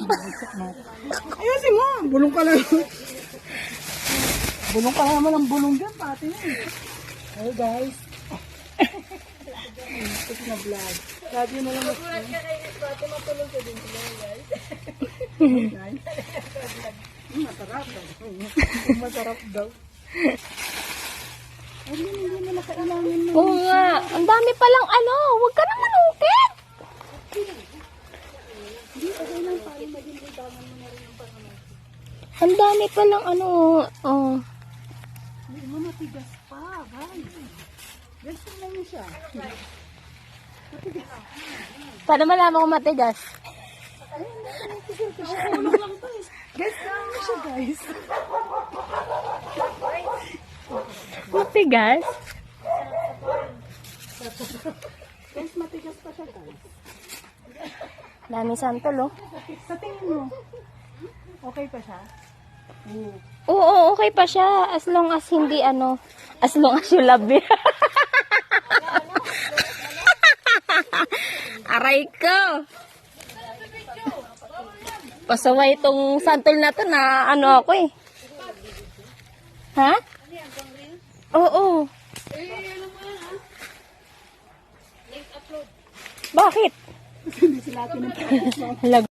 Ayusin mo. Bulong ka lang. Bulong ka lang naman ang bulong dyan, pati na eh. Hey guys. Ito na vlog. Sabi na lang ako. Pati matulog ka din sila guys. Masarap daw. Masarap daw. Ay, hindi mo nakailangan na. Oo nga. Ang dami palang ano. Huwag ka naman ukit. Hindi, okay lang. Parang maging libangan mo na rin yung pangalan. Ang dami palang ano. Oh. Hindi mo matigas pa, guys. Guys, lang mo siya. Paano malaman kung matigas? Ulong lang to eh. Guys, lang mo siya, guys. Matigas? Guys, matigas pa siya, guys. Dami santol, oh. Sa tingin mo, okay pa siya? Oo, okay pa siya. As long as hindi ano. As long as you love me. Aray ko. Pasaway itong santol na to na ano ako eh. Ha? Oo. Bakit? Hindi sila atin ng